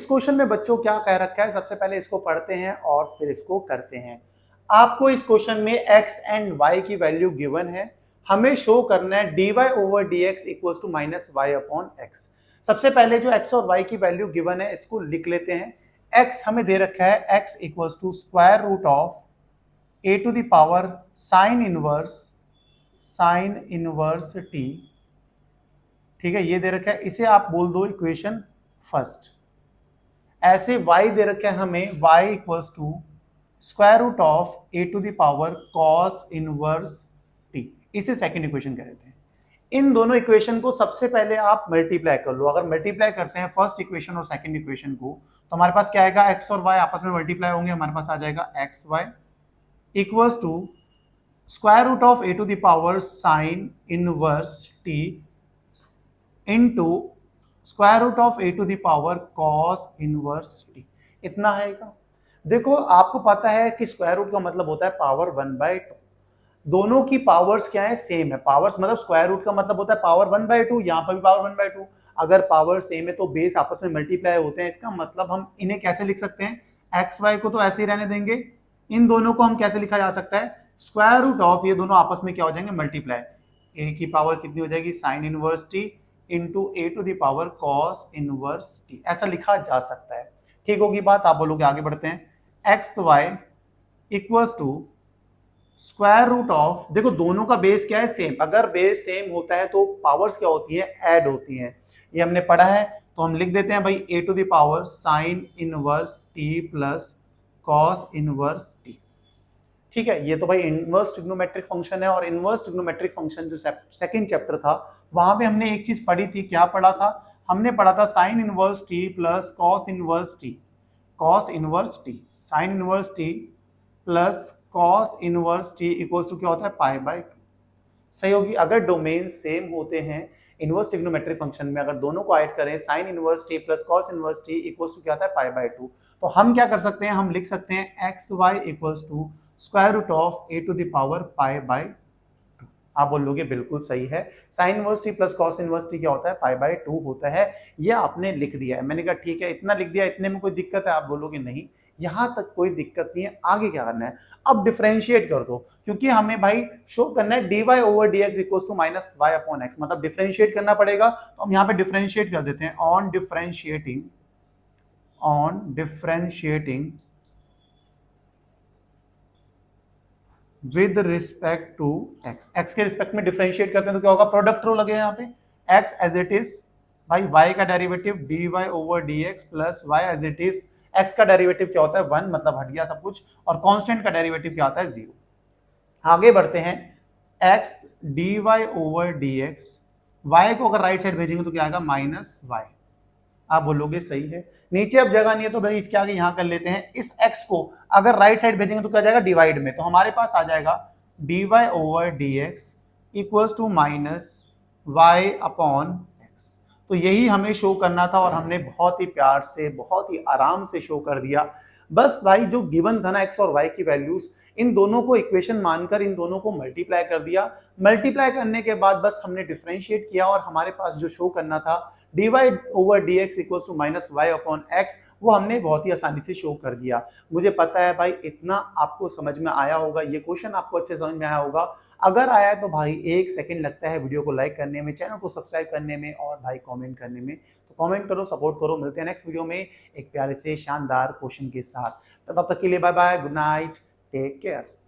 इस क्वेश्चन में बच्चों क्या कह रखा है, सबसे पहले इसको पढ़ते हैं और फिर इसको करते हैं। आपको इस क्वेश्चन में x एंड y की वैल्यू गिवन है, हमें शो करना है dy over dx equal to minus y upon x। सबसे पहले जो x और y की वैल्यू गिवन है इसको लिख लेते हैं। x हमें दे रखा है x equal to square root of a to the power sine inverse t, ठीक है, ये दे रखा है, इसे आप बोल दो इक्वेशन फर्स्ट। ऐसे y दे रखा है हमें y equals to square root of a to the power cos inverse t, इसे सेकंड इक्वेशन कह देते हैं। इन दोनों इक्वेशन को सबसे पहले आप मल्टीप्लाई कर लो। अगर मल्टीप्लाई करते हैं फर्स्ट इक्वेशन और सेकंड इक्वेशन को तो हमारे पास क्या आएगा, x और y आपस में मल्टीप्लाई होंगे, हमारे पास आ जाएगा xy equals to square root of a to the power sine inverse t into square root of a to the power cos inverse t। इतना है का। देखो आपको पता है कि स्क्वायर रूट का मतलब होता है पावर 1/2। दोनों की पावर्स क्या है, सेम है। पावर्स मतलब स्क्वायर रूट का मतलब होता है पावर 1/2, यहाँ पर भी पावर 1/2। अगर पावर सेम है तो बेस आपस में मल्टीप्लाई होते हैं, इसका मतलब हम इन्हें कैसे लिख सकते हैं, एक्स वाई को तो ऐसे ही रहने देंगे, इन दोनों को हम कैसे लिखा जा सकता है, स्क्वायर रूट ऑफ, ये दोनों आपस में क्या हो जाएंगे, मल्टीप्लाई। ए की पावर कितनी हो जाएगी, sine inverse t into a to the power cos inverse t, ऐसा लिखा जा सकता है। ठीक होगी बात, आप बोलोगे, आगे बढ़ते हैं। X y equals to square root of, देखो दोनों का बेस क्या है, सेम। अगर बेस सेम होता है तो पावर्स क्या होती है, ऐड होती हैं, ये हमने पढ़ा है। तो हम लिख देते हैं भाई a to the power sine inverse t plus cos inverse t. ठीक है, ये तो भाई इनवर्स ट्रिग्नोमेट्रिक फंक्शन है। और इनवर्स ट्रिग्नोमेट्रिक फंक्शन जो सेकंड चैप्टर था वहां पे हमने एक चीज पढ़ी थी, क्या पढ़ा था, हमने पढ़ा था sine inverse t plus cos inverse t, cos inverse t, sine inverse t plus cos inverse t equals to क्या होता है, पाई बाय 2। सही होगी। अगर डोमेन सेम होते हैं इनवर्स ट्रिग्नोमेट्रिक फंक्शन में, अगर दोनों को ऐड करें sine inverse t plus cos inverse t equals to क्या होता है, पाई बाय 2, तो हम क्या कर सकते हैं, हम लिख सकते हैं x y equals to square root of a to the power pi by 2। आप बोलोगे बिल्कुल सही है, sine inverse t plus cos inverse t क्या होता है, पाई बाय 2 होता है। ये आपने लिख दिया है। मैंने कहा ठीक है, इतना लिख दिया, इतने में कोई दिक्कत है, आप बोलोगे नहीं, यहां तक कोई दिक्कत नहीं है, आगे क्या करना है, अब डिफरेंशिएट कर दो, क्योंकि हमें भाई शो करना है dy over dx equals to minus y upon x, मतलब डिफरेंशिएट करना पड़ेगा। तो हम यहां पे डिफरेंशिएट कर देते हैं, on differentiating with respect to x, x के रिस्पेक्ट में डिफरेंशिएट करते हैं तो क्या होगा, प्रोडक्ट रो लगे यहाँ पे, x एज इट इज भाई y का derivative dy over dx plus y as it is, x का डेरिवेटिव क्या होता है 1, मतलब हट गया सब कुछ, और कांस्टेंट का डेरिवेटिव क्या होता है 0। आगे बढ़ते हैं, x dy over dx, y को अगर राइट साइड भेजेंगे तो क्या आएगा, माइनस y। आप बोलोगे सही है, नीचे अब जगह नहीं है तो भाई इसके आगे यहां कर लेते हैं। इस x को अगर राइट साइड भेजेंगे तो क्या जाएगा, डिवाइड में, तो हमारे पास आ जाएगा dy over dx equals to minus y upon x। तो यही हमें शो करना था और हमने बहुत ही प्यार से, बहुत ही आराम से शो कर दिया। बस भाई जो गिवन था ना x और y की वैल्यूज, इन दोनों को इक्वेशन मानकर इन दोनों को मल्टीप्लाई कर दिया। मल्टीप्लाई करने के बाद बस हमने डिफरेंशिएट किया और हमारे पास जो शो करना था dy over dx equals to minus y upon x, वो हमने बहुत ही आसानी से शो कर दिया। मुझे पता है भाई इतना आपको समझ में आया होगा, ये क्वेश्चन आपको अच्छे समझ में आया होगा। अगर आया है तो भाई 1 सेकंड लगता है वीडियो को लाइक करने में, चैनल को सब्सक्राइब करने में और भाई कमेंट करने में, तो कमेंट करो, सपोर्ट करो। मिलते हैं नेक्स्ट वीडियो में एक प्यारे से शानदार क्वेश्चन के साथ। तब तक के लिए bye bye, good night, take care.